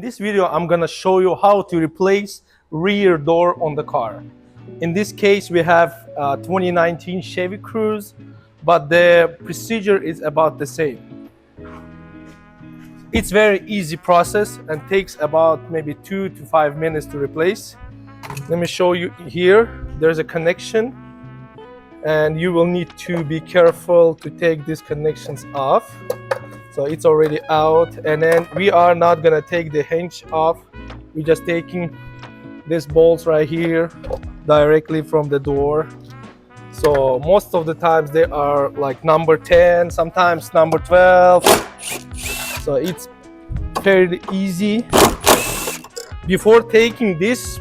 In this video, I'm gonna show you how to replace rear door on the car. In this case, we have 2019 Chevy Cruze, but the procedure is about the same. It's very easy process and takes about maybe 2 to 5 minutes to replace. Let me show you here. There's a connection, and you will need to be careful to take these connections off. So it's already out, and then we are not gonna take the hinge off. We're just taking these bolts right here directly from the door. So most of the times they are like number 10, sometimes number 12. So it's fairly easy. Before taking these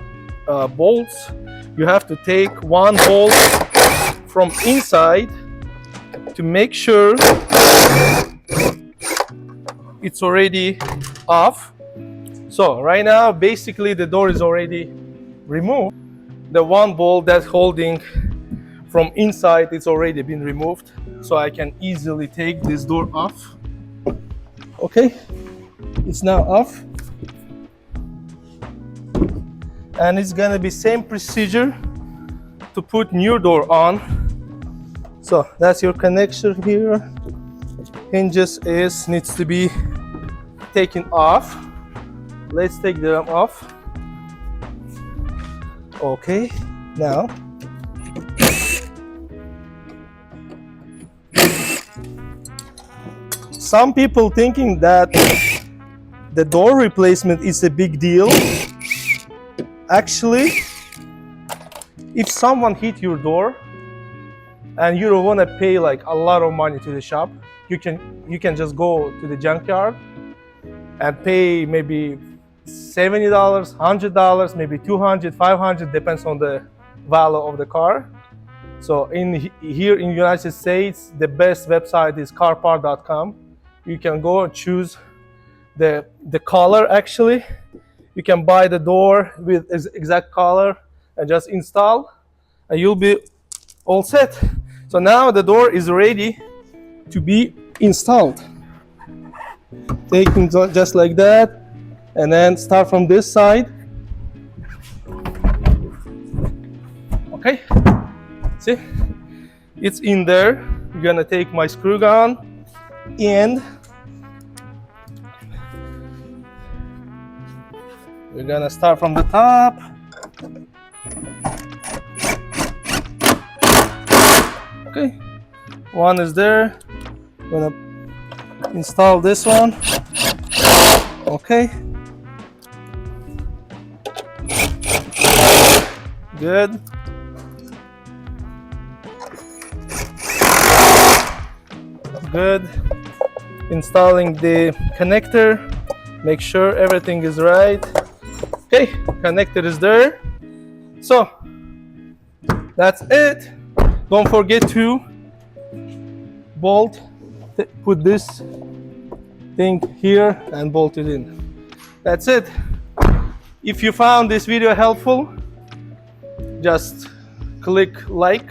bolts, you have to take one bolt from inside to make sure it's already off. So right now, basically the door is already removed. The one bolt that's holding from inside, it's already been removed. So I can easily take this door off. Okay, it's now off. And it's gonna be same procedure to put new door on. So that's your connection here. Hinges needs to be taken off. Let's take them off. Okay, now some people thinking that the door replacement is a big deal. Actually, if someone hit your door and you don't want to pay like a lot of money to the shop, you can just go to the junkyard and pay maybe $70, $100, maybe $200, $500, depends on the value of the car. So here in the United States, the best website is carpart.com. You can go and choose the color. Actually, you can buy the door with exact color and just install, and you'll be all set. So now the door is ready to be installed. Taking just like that, and then start from this side. Okay, see, it's in there. I'm gonna take my screw gun and we're gonna start from the top. Okay, one is there. I'm gonna install this one. Okay, good. Good. Installing the connector. Make sure everything is right. Okay, connector is there. So that's it. Don't forget to put this thing here and bolt it in. That's it. If you found this video helpful, just click like,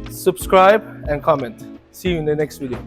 subscribe, and comment. See you in the next video.